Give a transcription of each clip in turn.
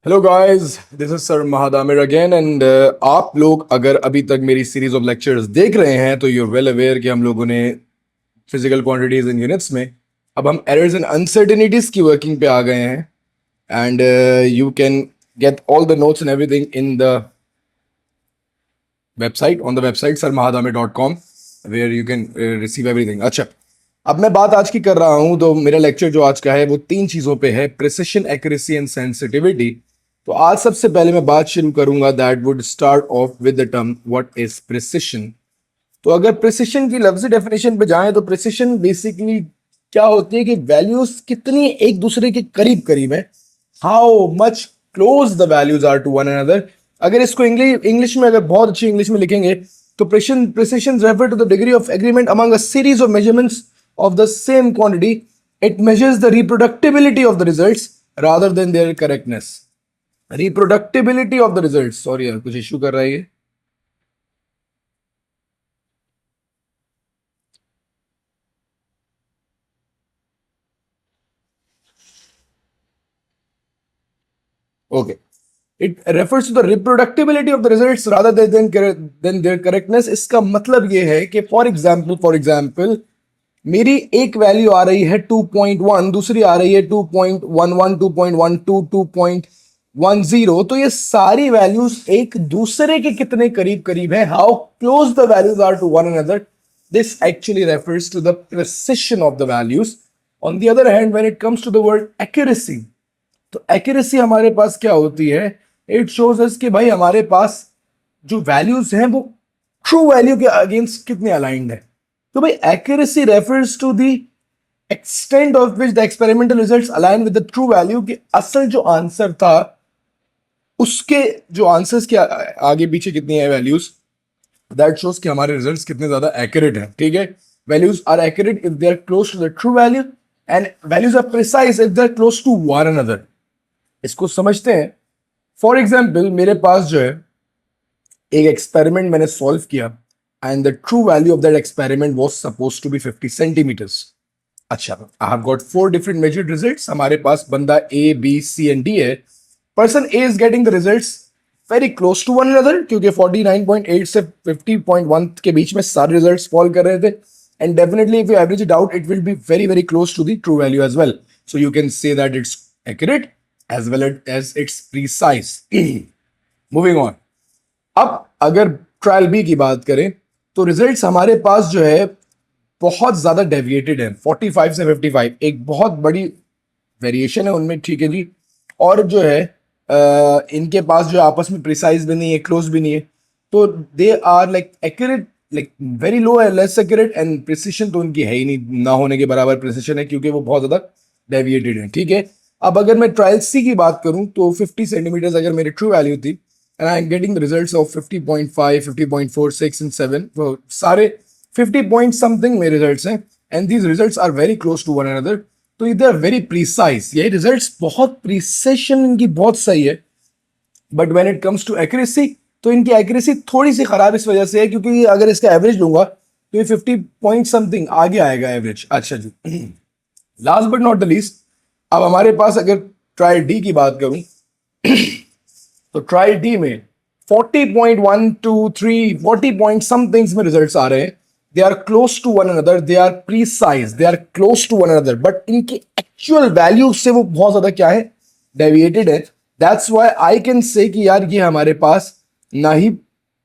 Hello guys, this is sir महादामिर again and आप लोग अगर अभी तक मेरी सीरीज ऑफ लेक्चर्स देख रहे हैं तो यू आर वेल अवेयर कि हम लोगों ने फिजिकल क्वांटिटीज इन यूनिट्स में अब हम एरर्स एंड अनसर्टेनिटीज की वर्किंग पे आ गए हैं and you can get all the notes and everything in the website on the website sarmahadamir.com where you can receive everything. अच्छा, अब मैं बात आज की कर रहा हूं तो मेरा लेक्चर जो आज का है वो 3 चीजों पे है, प्रिसिशन, एक्यूरेसी एंड सेंसिटिविटी। तो आज सबसे पहले मैं बात शुरू करूंगा that would start of with the term what is precision. तो अगर प्रिसिशन की लफ्जी डेफिनेशन पे जाएं तो प्रिसिशन बेसिकली क्या होती है कि वैल्यूज कितनी एक दूसरे के करीब करीब है, how much close the values are to one another. अगर इसको इंग्लिश में अगर बहुत अच्छी इंग्लिश में लिखेंगे तो precision refer to the degree of agreement among a series of measurements of the same quantity. It measures the reproducibility of the results rather than their correctness. Reproducibility of the results. Sorry यार, कुछ issue कर रहा है ये। Okay. It refers to the reproducibility of the results rather than their correctness. इसका मतलब ये है कि for example मेरी एक वैल्यू आ रही है 2.1, दूसरी आ रही है 2.11, 2.12, 2.10। तो ये सारी वैल्यूज एक दूसरे के कितने करीब करीब है, how close the values are to one another, this actually refers to the precision of the values. On the other hand when it comes to the word accuracy, तो एक्यूरेसी हमारे पास क्या होती है, इट शोज अस कि भाई हमारे पास जो वैल्यूज हैं वो ट्रू वैल्यू के अगेंस्ट कितने अलाइंड है। तो भाई accuracy refers to the extent of which the experimental results align with the true value, कि असल जो आंसर था उसके जो आंसर्स के आगे पीछे कितनी है वैल्यूज, दैट शोज कि हमारे रिजल्ट्स कितने ज्यादा एक्यूरेट हैं। ठीक है, values are accurate if they are close to the true value and values are precise if they are close to one another. इसको समझते हैं। फॉर एग्जाम्पल मेरे पास जो है एक एक्सपेरिमेंट मैंने सॉल्व किया and the true value of that experiment was supposed to be 50 centimeters. अच्छा, I have got 4 different measured results. हमारे पास बंदा A, B, C and D है। Person A is getting the results very close to one another क्योंकि 49.8 से 50.1 के बीच में सारे results fall कर रहे थे। And definitely if you average it out, it will be very very close to the true value as well. So you can say that it's accurate as well as it's precise. Moving on. अब अगर trial B की बात करें तो results हमारे पास जो है बहुत ज्यादा डेविएटेड है, 45 से 55, एक बहुत बड़ी वेरिएशन है उनमें। ठीक है जी, और जो है इनके पास जो आपस में प्रिसाइज भी नहीं है, क्लोज भी नहीं है, तो they are like accurate, like very low है, लेस एक्यूरेट, एंड प्रिसिशन तो उनकी है ही नहीं, ना होने के बराबर प्रिसिशन है क्योंकि वो बहुत ज्यादा डेविएटेड है। ठीक है, अब अगर मैं ट्रायल सी की बात करूं तो 50 सेंटीमीटर्स अगर मेरी ट्रू वैल्यू थी and I'm getting the results of 50.5, 50.46 and 7, वो सारे 50 point something मेरे results हैं and these results are very close to one another, तो they are very precise। ये results बहुत precision इनकी बहुत सही है, but when it comes to accuracy तो इनकी accuracy थोड़ी सी खराब इस वजह से है क्योंकि अगर इसका एवरेज लूंगा तो ये 50 point something आगे आएगा एवरेज। अच्छा जी, last but not the least, अब हमारे पास अगर ट्रायल डी की बात करूं तो ट्रायल डी में 40.123, 40 पॉइंट समथिंग्स में रिजल्ट्स आ रहे हैं। They are close to one another, they are precise, they are close to one another, but इनकी एक्चुअल वैल्यू से वो बहुत ज्यादा क्या है, डेविएटेड है। That's why I can say कि यार ये हमारे पास ना ही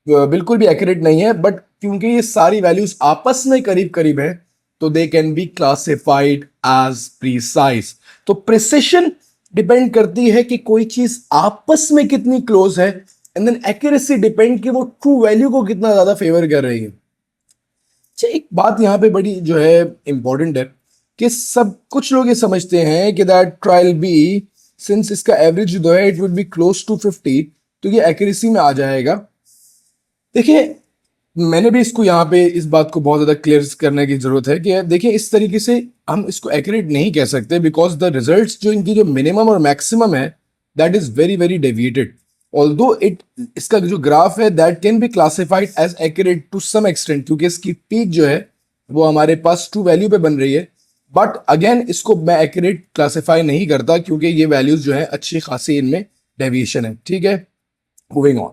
बिल्कुल भी एक्यूरेट नहीं है, बट क्योंकि ये सारी वैल्यूज आपस में करीब करीब है तो they can be classified as precise. तो प्रिसिशन डिपेंड करती है कि कोई चीज आपस में कितनी क्लोज है, एंड देन एक्यूरेसी डिपेंड कि वो ट्रू वैल्यू को कितना ज्यादा फेवर कर रही है। अच्छा, एक बात यहाँ पे बड़ी जो है इंपॉर्टेंट है कि सब कुछ लोग ये समझते हैं कि दैट ट्रायल बी सिंस इसका एवरेज जो है it would be close to 50, तो ये एक्यूरेसी में आ जाएगा। देखिए, मैंने भी इसको यहाँ पे इस बात को बहुत ज़्यादा क्लियर करने की ज़रूरत है कि देखिए इस तरीके से हम इसको एक्यूरेट नहीं कह सकते बिकॉज द रिजल्ट्स जो इनकी जो मिनिमम और मैक्सिमम है that is very very deviated. Although इसका जो ग्राफ है that can be classified as accurate to some extent क्योंकि इसकी पीक जो है वो हमारे पास ट्रू वैल्यू पे बन रही है, बट अगेन इसको मैं एक्यूरेट क्लासिफाई नहीं करता क्योंकि ये वैल्यूज जो है अच्छी खासी इनमें डेविएशन है, ठीक है। Moving on.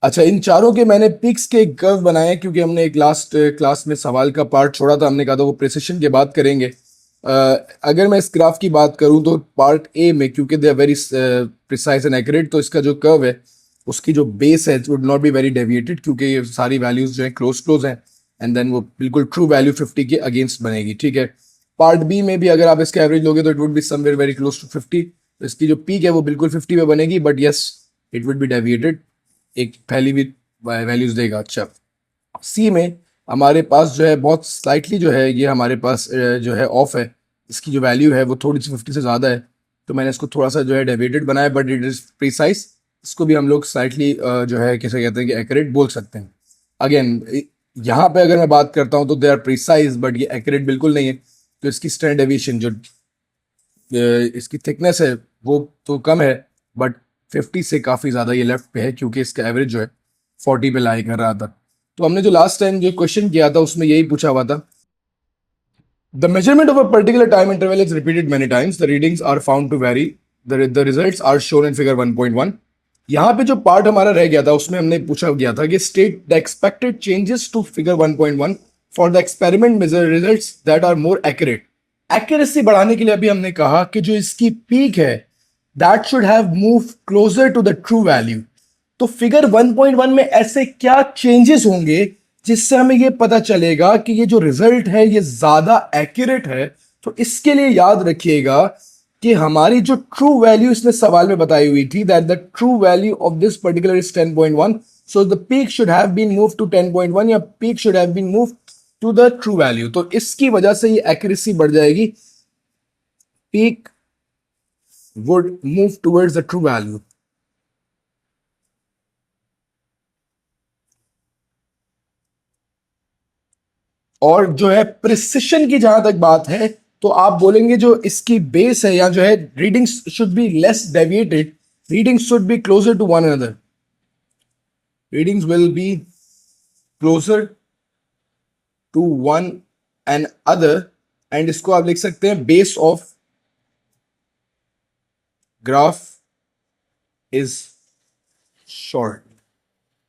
अच्छा, इन चारों के मैंने पिक्स के कर्व बनाए क्योंकि हमने एक लास्ट क्लास में सवाल का पार्ट छोड़ा था, हमने कहा था वो प्रिसिशन की बात करेंगे। अगर मैं इस ग्राफ की बात करूं तो पार्ट ए में क्योंकि they are very precise and accurate, तो इसका जो कर्व है उसकी जो बेस है would not be very deviated क्योंकि ये सारी वैल्यूज जो है क्लोज हैं, एंड देन वो बिल्कुल ट्रू वैल्यू 50 के अगेंस्ट बनेगी, ठीक है। पार्ट बी में भी अगर आप इसका एवरेज लोगे तो it would be somewhere very close to 50, तो इसकी जो पीक है वो बिल्कुल 50 पे बनेगी, but yes it would B deviated, एक फैली हुई वैल्यूज देगा। अच्छा, सी में हमारे पास जो है बहुत स्लाइटली जो है ये हमारे पास जो है ऑफ है, इसकी जो वैल्यू है वो थोड़ी सी 50 से ज़्यादा है, तो मैंने इसको थोड़ा सा जो है डेविएटेड बनाया, बट इट इज़ प्रिसाइज। इसको भी हम लोग स्लाइटली जो है कैसे कहते हैं कि एक्यूरेट बोल सकते हैं। अगेन यहाँ पे अगर मैं बात करता हूँ तो दे आर प्रिसाइज, बट ये एक्यूरेट बिल्कुल नहीं है, तो इसकी स्टैंडर्ड डेविएशन जो इसकी थिकनेस है वो तो कम है, बट 50 से काफ़ी ज़्यादा ये लेफ्ट पे है क्योंकि इसका एवरेज जो है 40 पे लाई कर रहा था। तो हमने जो लास्ट टाइम जो क्वेश्चन किया था उसमें यही पूछा हुआ था, the measurement of a particular time interval is repeated many times, the readings are found to vary, the results are shown in figure 1.1। यहाँ पे जो पार्ट हमारा रह गया था उसमें हमने पूछा गया था कि state the expected changes to figure 1.1 for the experiment measure results that are more accurate. Accuracy बढ़ाने के लिए अभी हमने कहा कि जो इसकी पीक है that should have move closer to the true value. तो फिगर 1.1 में ऐसे क्या चेंजेस होंगे जिससे हमें ये पता चलेगा कि ये जो रिजल्ट है ये ज्यादा एक्यूरेट है। तो इसके लिए याद रखिएगा कि हमारी जो ट्रू वैल्यू इसने सवाल में बताई हुई थी that the true value of this particular is 10.1, so the peak should have been move to 10.1 या peak should have been move to the true value. तो इसकी वजह से ये एक्यूरेसी बढ़ जाएगी, peak would move towards the true value। और जो है प्रिसिशन की जहां तक बात है तो आप बोलेंगे जो इसकी बेस है या जो है readings should be less deviated, readings should be closer to one another, readings will be closer to one and other, and इसको आप लिख सकते हैं base of graph is short.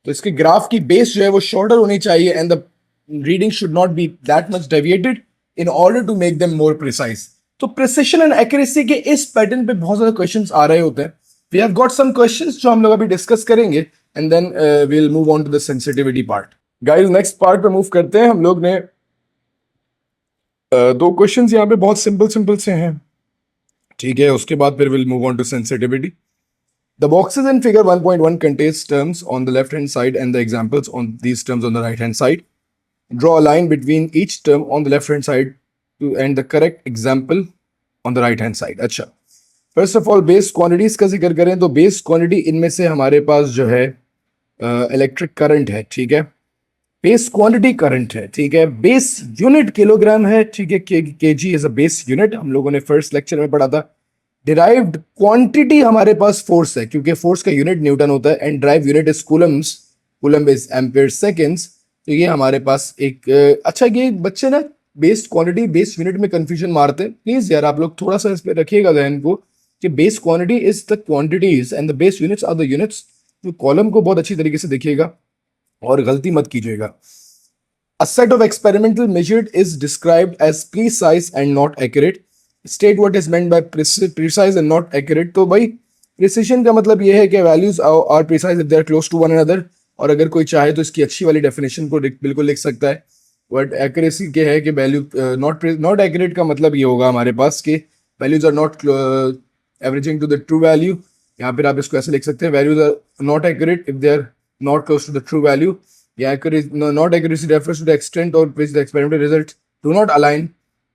तो इसके ग्राफ की बेस जो है वो शॉर्टर होनी चाहिए and the reading should not be that much deviated in order to make them more precise. तो प्रिसिशन एंड एक्यूरेसी के इस पैटर्न पे बहुत सारे क्वेश्चंस आ रहे होते हैं। We have got some questions जो हम लोग अभी डिस्कस करेंगे and then we will move on to the sensitivity part. Guys next part पे मूव करते हैं। हम लोग ने दो क्वेश्चंस यहाँ पे बहुत सिंपल से हैं, ठीक है। उसके बाद फिर will move on to sensitivity. The boxes in figure 1.1 contains terms on the left hand side and the examples on these terms on the right hand side. Draw a line between each term on the left hand side to and the correct example on the right hand side। अच्छा, first of all base quantities का जिक्र करें तो base quantity इनमें से हमारे पास जो है इलेक्ट्रिक करंट है, ठीक है। बेस क्वांटिटी करंट है, ठीक है। बेस यूनिट किलोग्राम है, ठीक है। KG is a base unit, हम लोगों ने फर्स्ट लेक्चर में पढ़ा था। डिराइव्ड क्वांटिटी हमारे पास फोर्स है क्योंकि फोर्स का यूनिट न्यूटन होता है and drive unit is Coulomb's, coulomb is ampere seconds. तो ये हमारे पास एक अच्छा, ये बच्चे ना बेस क्वांटिटी बेस यूनिट में कंफ्यूजन मारते हैं। प्लीज यार आप लोग थोड़ा सा इस पर रखिएगा ध्यान को कि base quantity is the quantities and the base units are the units. तो कॉलम को बहुत अच्छी तरीके से देखिएगा और गलती मत कीजिएगा। A set of experimental measured is described as precise and not accurate. State what is meant by precise and not accurate। तो भाई precision का मतलब ये है कि values are precise if they are close to one another, और अगर कोई चाहे तो इसकी अच्छी वाली definition को बिल्कुल लिख सकता है। But accuracy के है कि value not accurate का मतलब ये होगा हमारे पास कि values are not averaging to the true value। यहाँ पर आप इसको ऐसे लिख सकते हैं, values are not accurate if they are not close to the true value। Yeah, not accuracy refers to the extent on which the experimental results do not align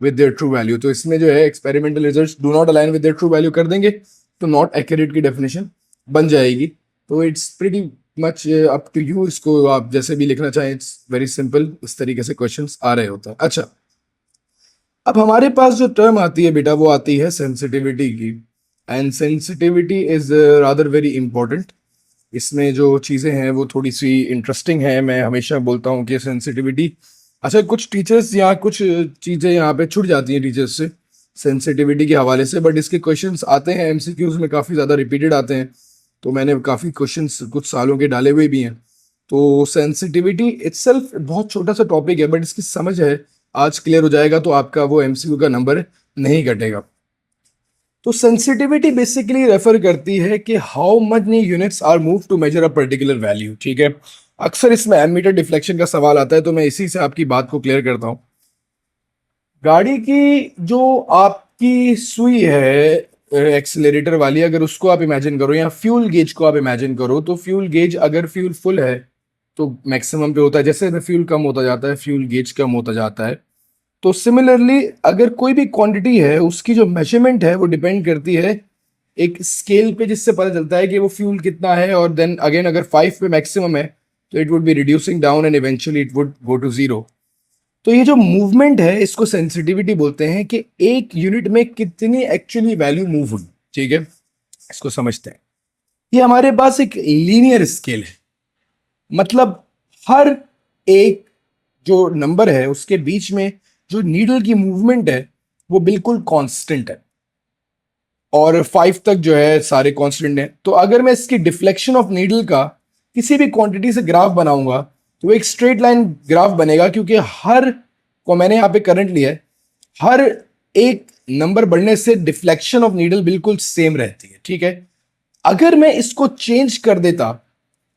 with their true value। तो इसमें जो है experimental results do not align with their true value कर देंगे तो not accurate की definition बन जाएगी। तो it's pretty much up to you, इसको आप जैसे भी लिखना चाहें, it's very simple, इस तरीके से questions आ रहे होता है। अच्छा, अब हमारे पास जो टर्म आती है बेटा वो आती है सेंसिटिविटी की, and sensitivity is rather very important. इसमें जो चीज़ें हैं वो थोड़ी सी इंटरेस्टिंग है। मैं हमेशा बोलता हूँ कि सेंसिटिविटी, अच्छा कुछ टीचर्स या कुछ चीज़ें यहाँ पे छूट जाती हैं टीचर्स से सेंसिटिविटी के हवाले से, बट इसके क्वेश्चंस आते हैं एमसीक्यूज में, काफ़ी ज़्यादा रिपीटेड आते हैं। तो मैंने काफ़ी क्वेश्चंस कुछ सालों के डाले हुए भी हैं। तो सेंसिटिविटी इटसेल्फ बहुत छोटा सा टॉपिक है, बट इसकी समझ है आज क्लियर हो जाएगा तो आपका वो एमसीक्यू का नंबर नहीं घटेगा। तो सेंसिटिविटी बेसिकली रेफर करती है कि how much units are move to measure a particular value, ठीक है। अक्सर इसमें एमीटर डिफ्लेक्शन का सवाल आता है, तो मैं इसी से आपकी बात को क्लियर करता हूँ। गाड़ी की जो आपकी सुई है एक्सीलरेटर वाली, अगर उसको आप इमेजिन करो या फ्यूल गेज को आप इमेजिन करो, तो फ्यूल गेज अगर फ्यूल फुल है तो मैक्सिमम पे होता है, जैसे फ्यूल कम होता जाता है फ्यूल गेज कम होता जाता है। तो सिमिलरली अगर कोई भी क्वांटिटी है उसकी जो मेजरमेंट है वो डिपेंड करती है एक स्केल पे, जिससे पता चलता है कि वो फ्यूल कितना है। और देन अगेन अगर 5 पे मैक्सिमम है तो it would be reducing down and eventually it would go to zero. तो ये जो मूवमेंट है इसको सेंसिटिविटी बोलते हैं कि एक यूनिट में कितनी एक्चुअली वैल्यू मूव हुई, ठीक है। इसको समझते हैं। ये हमारे पास एक लीनियर स्केल है, मतलब हर एक जो नंबर है उसके बीच में जो नीडल की मूवमेंट है वो बिल्कुल कांस्टेंट है, और 5 तक जो है सारे कांस्टेंट हैं। तो अगर मैं इसकी डिफ्लेक्शन ऑफ नीडल का किसी भी क्वांटिटी से ग्राफ बनाऊंगा तो वो एक स्ट्रेट लाइन ग्राफ बनेगा, क्योंकि हर को मैंने यहाँ पे करंट लिया है, हर एक नंबर बढ़ने से डिफ्लेक्शन ऑफ नीडल बिल्कुल सेम रहती है, ठीक है। अगर मैं इसको चेंज कर देता,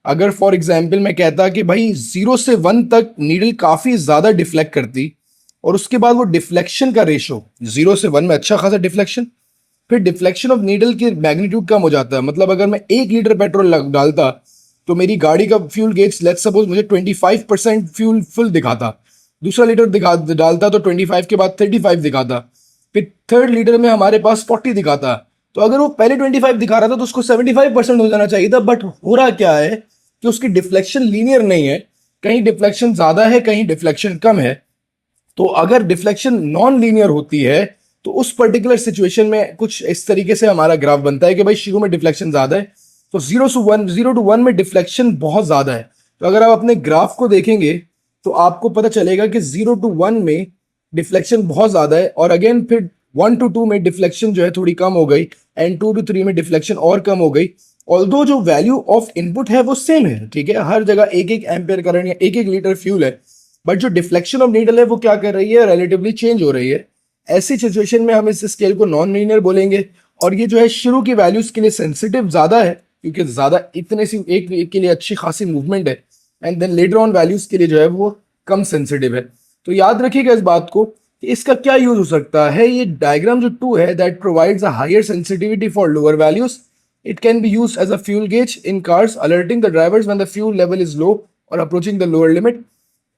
अगर फॉर एग्जाम्पल मैं कहता कि भाई 0 से 1 तक नीडल काफी ज्यादा डिफ्लेक्ट करती, और उसके बाद वो डिफ्लेक्शन का रेशो 0 से 1 में अच्छा खासा डिफ्लेक्शन, फिर डिफ्लेक्शन ऑफ नीडल की मैग्नीट्यूड कम हो जाता है। मतलब अगर मैं 1 लीटर पेट्रोल डालता तो मेरी गाड़ी का फ्यूल गेज लेट्स सपोज मुझे 25% फ्यूल फुल दिखाता, दूसरा लीटर डालता तो 25 के बाद 35 दिखाता, फिर थर्ड लीटर में हमारे पास 40 दिखाता। तो अगर वो पहले 25 दिखा रहा था तो उसको 75% हो जाना चाहिए था, बट हो रहा क्या है कि उसकी डिफ्लेक्शन लीनियर नहीं है, कहीं डिफ्लेक्शन ज्यादा है कहीं डिफ्लेक्शन कम है। तो अगर डिफ्लेक्शन नॉन लीनियर होती है तो उस पर्टिकुलर सिचुएशन में कुछ इस तरीके से हमारा ग्राफ बनता है कि भाई शुरू में डिफ्लेक्शन ज्यादा है, तो 0 to 1 में डिफ्लेक्शन बहुत ज्यादा है। तो अगर आप अपने ग्राफ को देखेंगे तो आपको पता चलेगा कि 0 to 1 में डिफ्लेक्शन बहुत ज्यादा है, और अगेन फिर 1 to 2 में डिफ्लेक्शन जो है थोड़ी कम हो गई, एंड 2 to 3 में डिफ्लेक्शन और कम हो गई। ऑल्दो जो वैल्यू ऑफ इनपुट है वो सेम है, ठीक है, हर जगह 1-1 एम्पेयर करंट या 1-1 लीटर फ्यूल है, बट जो डिफ्लेक्शन ऑफ नीडल है वो क्या कर रही है, रिलेटिवली चेंज हो रही है। ऐसी सिचुएशन में हम इस स्केल को नॉन लीनियर बोलेंगे, और ये जो है शुरू की वैल्यूज के लिए सेंसिटिव ज्यादा है, क्योंकि ज्यादा इतने सी एक के लिए अच्छी खासी मूवमेंट है, and then later on values के लिए जो है वो कम सेंसिटिव है। तो याद रखिएगा इस बात को कि इसका क्या यूज हो सकता है। ये डायग्राम जो 2 है that provides a higher sensitivity for lower values, it can be used as a fuel gauge in cars alerting the drivers when the fuel level is low और अप्रोचिंग द लोअर लिमिट।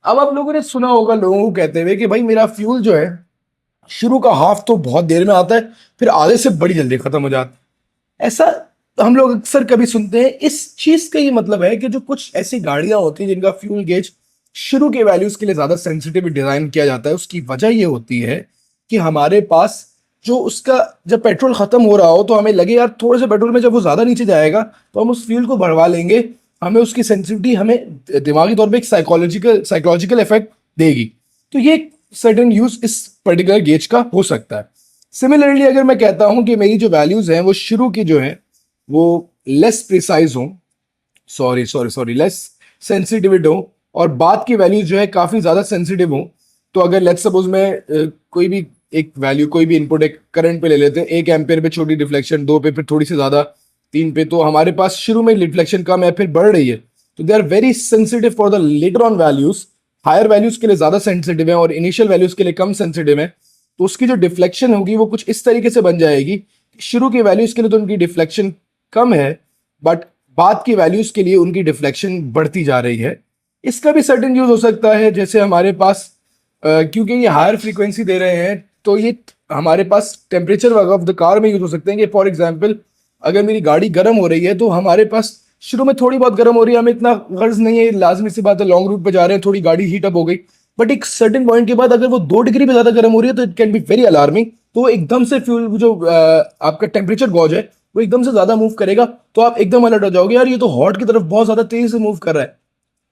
अब आप लोगों ने सुना होगा लोगों को कहते हुए कि भाई मेरा फ्यूल जो है शुरू का हाफ तो बहुत देर में आता है, फिर आधे से बड़ी जल्दी खत्म हो जाता है। ऐसा हम लोग अक्सर कभी सुनते हैं। इस चीज का ये मतलब है कि जो कुछ ऐसी गाड़ियां होती हैं जिनका फ्यूल गेज शुरू के वैल्यूज के लिए ज्यादा सेंसिटिव डिजाइन किया जाता है, उसकी वजह ये होती है कि हमारे पास जो उसका जब पेट्रोल खत्म हो रहा हो तो हमें लगे यार थोड़े से पेट्रोल में जब वो ज्यादा नीचे जाएगा तो हम उस फ्यूल को बढ़वा लेंगे, हमें उसकी सेंसिटिविटी हमें दिमागी तौर पे एक साइकोलॉजिकल इफेक्ट देगी। तो ये सर्टेन यूज इस पर्टिकुलर गेज का हो सकता है। सिमिलरली अगर मैं कहता हूं कि मेरी जो वैल्यूज हैं वो शुरू की जो है वो लेस प्रिसाइज हो, सॉरी लेस सेंसिटिविटी हो, और बाद की वैल्यूज जो है काफी ज्यादा सेंसिटिव हो। तो अगर लेट्स सपोज मैं कोई भी एक वैल्यू कोई भी इनपुट एक करंट पे ले लेते हैं, 1 एम्पेयर पे छोटी डिफ्लेक्शन, 2 पे फिर थोड़ी सी ज्यादा, 3 पे, तो हमारे पास शुरू में डिफ्लेक्शन कम है फिर बढ़ रही है, तो they are very sensitive for the later on values. Higher values के लिए ज्यादा सेंसिटिव है और इनिशियल वैल्यूज के लिए कम सेंसिटिव है। तो उसकी जो डिफ्लेक्शन होगी वो कुछ इस तरीके से बन जाएगी, शुरू की वैल्यूज के लिए तो उनकी डिफ्लेक्शन कम है, बट बाद की वैल्यूज के लिए उनकी डिफ्लेक्शन बढ़ती जा रही है। इसका भी सर्टेन यूज हो सकता है, जैसे हमारे पास क्योंकि ये हायर फ्रीक्वेंसी दे रहे हैं तो ये हमारे पास टेम्परेचर ऑफ द कार में यूज हो सकते हैं कि फॉर एग्जांपल अगर मेरी गाड़ी गर्म हो रही है तो हमारे पास शुरू में थोड़ी बहुत गर्म हो रही है, हमें इतना गर्ज नहीं है, लाजमी सी बात है, लॉन्ग रूट पे जा रहे हैं, थोड़ी गाड़ी हीट अप हो गई, बट एक सर्टेन पॉइंट के बाद अगर वो 2 डिग्री पे ज्यादा गर्म हो रही है तो it can be very alarming. तो वो एकदम से फ्यूल जो आपका टेम्परेचर गॉज है वो एकदम से ज्यादा मूव करेगा, तो आप एकदम अलर्ट हो जाओगे, यार ये तो हॉट की तरफ बहुत ज्यादा तेजी से मूव कर रहा है।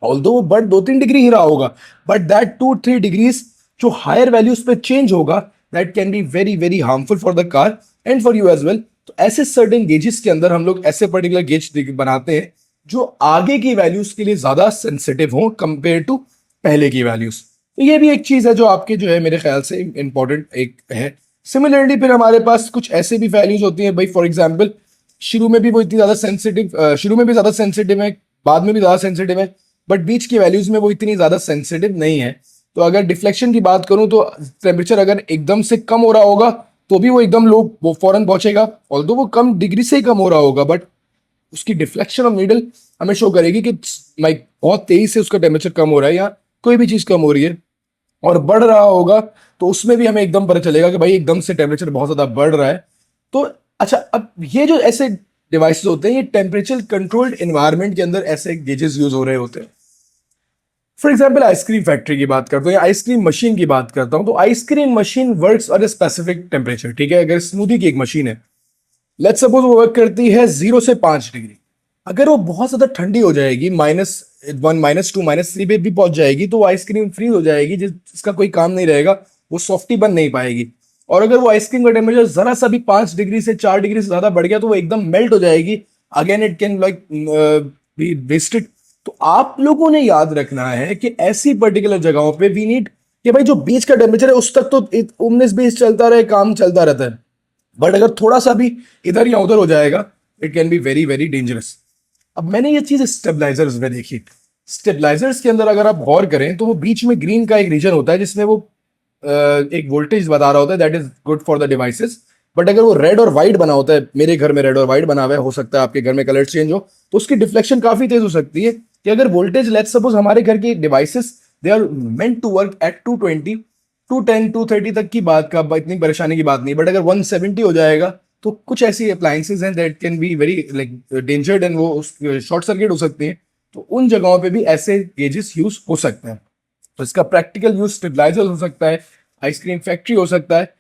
ऑल्दो बट 2-3 डिग्री ही रहा होगा, बट दैट 2-3 डिग्रीज जो हायर वैल्यूज पे चेंज होगा that can be very very harmful for the car and for you as well. तो तो ऐसे सर्टेन गेजेस के अंदर हम लोग ऐसे पर्टिकुलर गेज बनाते हैं जो आगे की वैल्यूज के लिए ज्यादा सेंसिटिव हो कंपेयर टू पहले की वैल्यूज। तो ये भी एक चीज है जो आपके जो है मेरे ख्याल से इंपॉर्टेंट एक है। सिमिलरली फिर हमारे पास कुछ ऐसे भी वैल्यूज होती हैं भाई, फॉर एग्जाम्पल शुरू में भी वो इतनी ज्यादा सेंसिटिव, शुरू में भी ज्यादा सेंसिटिव है, बाद में भी ज्यादा सेंसिटिव है, बट बीच की वैल्यूज में वो इतनी ज्यादा सेंसिटिव नहीं है। तो अगर डिफ्लेक्शन की बात करूं तो टेम्परेचर अगर एकदम से कम हो रहा होगा तो भी वो एकदम लो वो फौरन पहुंचेगा, ऑल्दो वो कम डिग्री से ही कम हो रहा होगा, बट उसकी डिफ्लेक्शन ऑफ नीडल हमें शो करेगी कि लाइक बहुत तेजी से उसका टेम्परेचर कम हो रहा है या कोई भी चीज कम हो रही है और बढ़ रहा होगा, तो उसमें भी हमें एकदम पता चलेगा कि भाई एकदम से टेम्परेचर बहुत ज्यादा बढ़ रहा है। तो अच्छा, अब ये जो ऐसे डिवाइसेस होते हैं ये टेम्परेचर कंट्रोल्ड एनवायरनमेंट के अंदर ऐसे गेजेस यूज हो रहे होते हैं। फॉर एग्जाम्पल आइसक्रीम फैक्ट्री की बात करता हूँ या आइसक्रीम मशीन की बात करता हूँ, तो ice cream machine works at a specific temperature, ठीक है। अगर स्मूदी की एक मशीन है, लेट्स सपोज वो वर्क करती है 0 से 5 डिग्री। अगर वो बहुत ज्यादा ठंडी हो जाएगी, -1 -2 -3 पे भी पहुंच जाएगी, तो वो आइसक्रीम फ्रीज हो जाएगी, जिसका कोई काम नहीं रहेगा, वो सॉफ्टी बन नहीं पाएगी। और अगर वो आइसक्रीम का टेम्परेचर जरा सा भी 5 डिग्री से 4 डिग्री से ज्यादा बढ़ गया तो वो एकदम मेल्ट हो जाएगी, again it can like be wasted. तो आप लोगों ने याद रखना है कि ऐसी पर्टिकुलर जगहों पे वी नीड कि भाई जो बीच का टेम्परेचर है उस तक तो 19-20 चलता रहे, काम चलता रहता है, बट अगर थोड़ा सा भी इधर या उधर हो जाएगा it can be very very dangerous. अब मैंने ये चीज स्टेबलाइजर्स में देखी। स्टेबलाइजर्स के अंदर अगर आप गौर करें तो वो बीच में ग्रीन का एक रीजन होता है जिसमें वो एक वोल्टेज बता रहा होता है, that is good for the devices. But अगर वो रेड और व्हाइट बना होता है, मेरे घर में रेड और व्हाइट बना हुआ है, हो सकता है आपके घर में कलर चेंज हो, तो उसकी डिफ्लेक्शन काफी तेज हो सकती है। कि अगर वोल्टेज लेट्स सपोज हमारे घर के devices they are meant to work at 220, 210, 230 तक की बात का इतनी परेशानी की बात नहीं, बट अगर 170 हो जाएगा तो कुछ ऐसी अप्लायंसेज हैं that can be very like endangered and वो शॉर्ट सर्किट हो सकती हैं। तो उन जगहों पे भी ऐसे गेजेस यूज हो सकते हैं। तो इसका प्रैक्टिकल यूज स्टेबलाइजर हो सकता है, आइसक्रीम फैक्ट्री हो सकता है।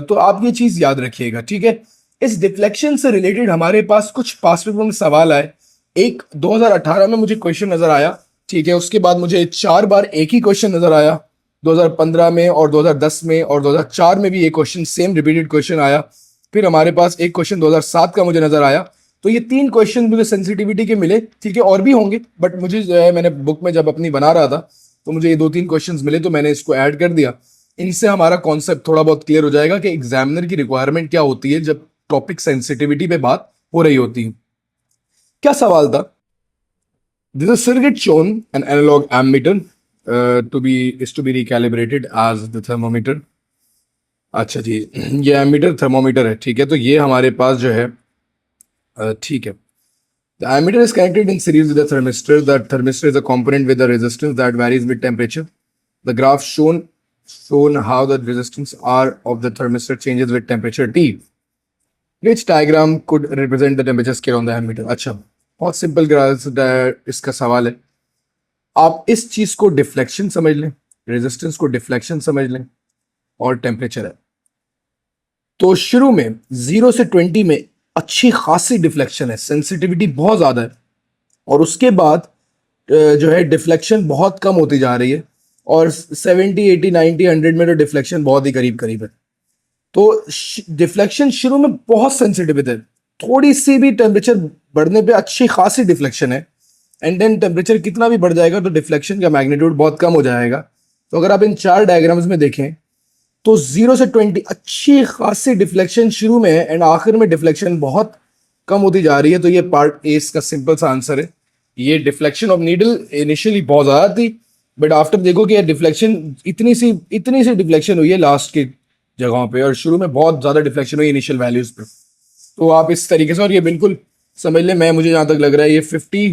तो आप ये चीज याद रखिएगा, ठीक है। इस डिफ्लेक्शन से रिलेटेड हमारे पास कुछ पास्ट पेपर में सवाल आए। एक 2018 में मुझे क्वेश्चन नजर आया, ठीक है। उसके बाद मुझे 4 बार एक ही क्वेश्चन नजर आया, 2015 में और 2010 में और 2004 में भी एक क्वेश्चन सेम रिपीटेड क्वेश्चन आया। फिर हमारे पास एक क्वेश्चन 2007 का मुझे नजर आया। तो ये 3 क्वेश्चन मुझे सेंसिटिविटी के मिले, ठीक है। और भी होंगे बट मुझे जो है मैंने बुक में जब अपनी बना रहा था तो मुझे ये 2-3 क्वेश्चंस मिले तो मैंने इसको ऐड कर दिया। इनसे हमारा कॉन्सेप्ट थोड़ा बहुत क्लियर हो जाएगा कि एग्जामिनर की रिक्वायरमेंट क्या होती है जब टॉपिक सेंसिटिविटी पे बात हो रही होती है। क्या सवाल था? This is circuit shown an analog ammeter to be recalibrated as the thermometer. अच्छा जी, ये एमीटर थर्मोमीटर है, ठीक है। तो ये हमारे पास जो है ठीक है। The ammeter is connected in series with the thermistor. The thermistor is a component with the resistance that varies with temperature. The graph shown how the resistance R of the thermistor changes with temperature T. Which diagram could represent the temperature scale on the ammeter? अच्छा, बहुत simple इसका सवाल है। आप इस चीज को deflection समझ लें, रेजिस्टेंस को डिफ्लेक्शन समझ लें और टेम्परेचर है। तो शुरू में 0 से 20 में अच्छी खासी डिफ्लेक्शन है, सेंसिटिविटी बहुत ज्यादा है, और उसके बाद जो है डिफ्लेक्शन बहुत कम होती जा रही है, और 70, 80, 90, 100 में तो डिफ्लेक्शन बहुत ही करीब करीब है। तो डिफ्लेक्शन शुरू में बहुत सेंसिटिव है, थोड़ी सी भी टेम्परेचर बढ़ने पे अच्छी खासी डिफ्लेक्शन है, एंड देन टेम्परेचर कितना भी बढ़ जाएगा तो डिफ्लेक्शन का मैग्नीट्यूड बहुत कम हो जाएगा। तो अगर आप इन 4 डायग्राम्स में देखें तो 0 से 20 अच्छी खासी डिफ्लेक्शन शुरू में है एंड आखिर में डिफ्लेक्शन बहुत कम होती जा रही है। तो ये पार्ट ए इसका सिंपल सा आंसर है। ये डिफ्लेक्शन ऑफ नीडल इनिशियली बहुत ज़्यादा थी, बट आफ्टर देखो कि डिफ्लेक्शन इतनी सी डिफ्लेक्शन हुई है लास्ट की जगहों पे, और शुरू में बहुत ज़्यादा डिफ्लेक्शन हुई इनिशियल वैल्यूज़ पे। तो आप इस तरीके से, और ये बिल्कुल समझ लें, मुझे जहाँ तक लग रहा है ये 50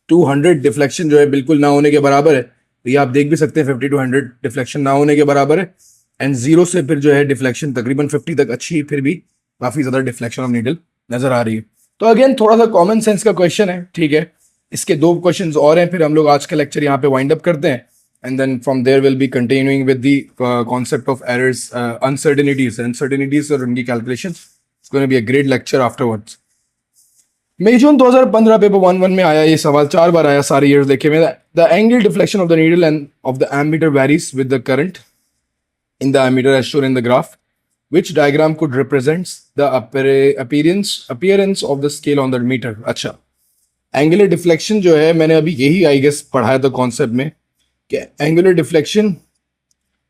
to 100 डिफ्लेक्शन जो है बिल्कुल ना होने के बराबर है। तो ये आप देख भी सकते हैं 50 to 100 डिफ्लेक्शन ना होने के बराबर है, एंड 0 से फिर जो है डिफ्लेक्शन तकरीबन 50 तक अच्छी, फिर भी काफ़ी ज़्यादा डिफ्लेक्शन ऑफ नीडल नज़र आ रही है। तो अगेन थोड़ा सा कॉमन सेंस का क्वेश्चन है, ठीक है। इसके 2 क्वेश्चन और हैं, फिर हम लोग आज का लेक्चर यहाँ पे वाइंड अप करते हैं, and then from there will be continuing with the concept of errors, uncertainties और उनकी calculations. It's going to be a great lecture afterwards. मई जून 2015 पेपर 1-1 में आया ये सवाल, 4 बार आया सारे ईयर्स देखे में। The angle deflection of the needle and of the ammeter varies with the current in the ammeter as shown in the graph. which diagram could represents the appearance of the scale on the meter. अच्छा, angular deflection जो है मैंने अभी यही I guess पढ़ाया था concept में कि एंगुलर डिफ्लेक्शन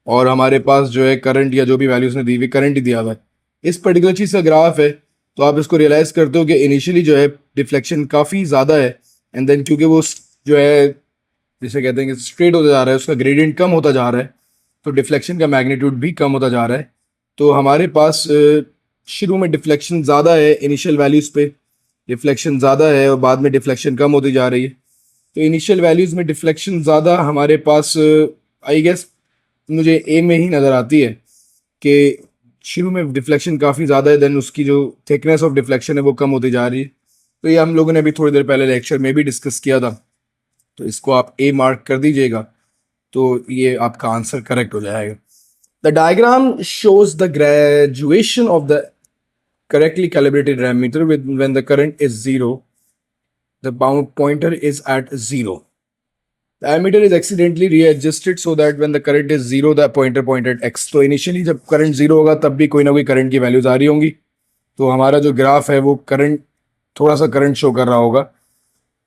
और हमारे पास जो है करंट या जो भी वैल्यूज ने दी हुई करंट ही दिया हुआ है, इस पर्टिकुलर चीज़ का ग्राफ है। तो आप इसको रियलाइज करते हो कि इनिशियली जो है डिफ्लेक्शन काफ़ी ज़्यादा है, एंड देन क्योंकि वो जो है जिसे कहते हैं कि स्ट्रेट होता जा रहा है, उसका ग्रेडियंट कम होता जा रहा है, तो डिफ्लेक्शन का मैग्नीट्यूड भी कम होता जा रहा है। तो हमारे पास शुरू में डिफ्लेक्शन ज़्यादा है, इनिशियल वैल्यूज़ पे डिफ्लेक्शन ज़्यादा है और बाद में डिफ्लेक्शन कम होती जा रही है। तो इनिशियल वैल्यूज़ में डिफ्लेक्शन ज़्यादा हमारे पास आई गेस मुझे ए में ही नज़र आती है कि शुरू में डिफ्लेक्शन काफ़ी ज़्यादा है, देन उसकी जो थिकनेस ऑफ डिफ्लेक्शन है वो कम होती जा रही है। तो ये हम लोगों ने अभी थोड़ी देर पहले लेक्चर में भी डिस्कस किया था, तो इसको आप ए मार्क कर दीजिएगा, तो ये आपका आंसर करेक्ट हो जाएगा। The diagram shows the graduation of the correctly calibrated ammeter with when the current is zero, the bound pointer is at zero. The ammeter is accidentally readjusted so that when the current is zero, the pointer point at x. तो initially जब current zero होगा तब भी कोई ना कोई current की values आ रही होंगी, तो हमारा जो ग्राफ है वो करंट थोड़ा सा करंट शो कर रहा होगा।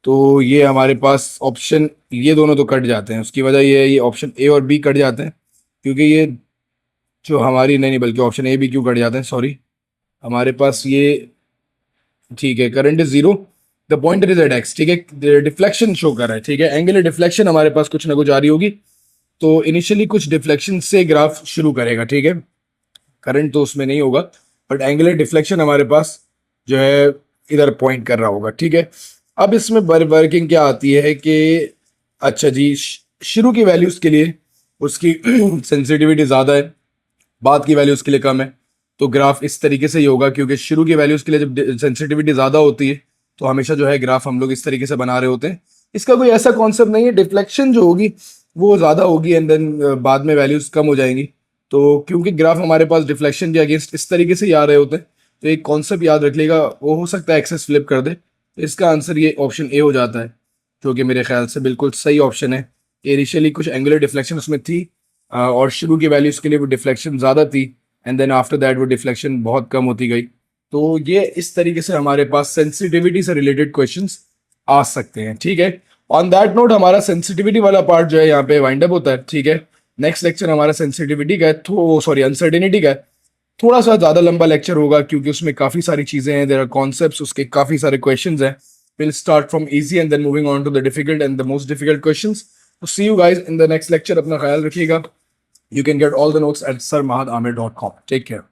तो ये हमारे पास ऑप्शन ये दोनों तो कट जाते हैं, उसकी वजह ये है ये ऑप्शन ए और बी कट जाते हैं, क्योंकि ये जो हमारी नहीं बल्कि ऑप्शन ए बी क्यों कट जाते हैं, सॉरी, हमारे पास ये ठीक है, current is zero, the pointer is at x, ठीक है, डिफ्लेक्शन शो कर रहा है, ठीक है, एंगुलर डिफ्लेक्शन हमारे पास कुछ ना कुछ आ रही होगी। तो इनिशियली कुछ डिफ्लेक्शन से ग्राफ शुरू करेगा, ठीक है, करंट तो उसमें नहीं होगा, बट एंगुलर डिफ्लेक्शन हमारे पास जो है इधर पॉइंट कर रहा होगा, ठीक है। अब इसमें वर्किंग क्या आती है कि अच्छा जी, शुरू की वैल्यूज़ के लिए उसकी सेंसिटिविटी ज़्यादा है, बाद की वैल्यूज़ के लिए कम है, तो ग्राफ इस तरीके से ही होगा, क्योंकि शुरू की वैल्यूज़ के लिए जब सेंसिटिविटी ज़्यादा होती है तो हमेशा जो है ग्राफ हम लोग इस तरीके से बना रहे होते हैं। इसका कोई ऐसा कॉन्सेप्ट नहीं है, डिफ्लेक्शन जो होगी वो ज़्यादा होगी एंड देन बाद में वैल्यूज़ कम हो जाएंगी। तो क्योंकि ग्राफ हमारे पास डिफ्लेक्शन के अगेंस्ट इस तरीके से ही आ रहे होते हैं, तो एक कॉन्सेप्ट याद रख लेगा, वो हो सकता है एक्सेस फ्लिप कर दे, तो इसका आंसर ये ऑप्शन ए हो जाता है, जो कि मेरे ख्याल से बिल्कुल सही ऑप्शन है। इनिशियली कुछ एंगुलर डिफ्लेक्शन उसमें थी और शुरू की वैल्यूज़ के लिए वो डिफ्लेक्शन ज़्यादा थी, एंड देन आफ्टर दैट वो डिफ्लेक्शन बहुत कम होती गई। तो ये इस तरीके से हमारे पास सेंसिटिविटी से रिलेटेड क्वेश्चंस आ सकते हैं, ठीक है। ऑन दैट नोट हमारा सेंसिटिविटी वाला पार्ट जो है यहाँ पे वाइंड अप होता है, ठीक है। नेक्स्ट लेक्चर हमारा सेंसिटिविटी का है, अनसर्टेनिटी का है, थोड़ा सा ज़्यादा लंबा लेक्चर होगा क्योंकि उसमें काफ़ी सारी चीज़ें हैं, देयर आर कॉन्सेप्ट्स, उसके काफ़ी सारे क्वेश्चंस हैं। Will start from easy and then moving on to the difficult and the most difficult questions. तो see you guys in the next lecture, अपना ख्याल रखिएगा। You can get all the notes at sirmahadamir.com. Take care.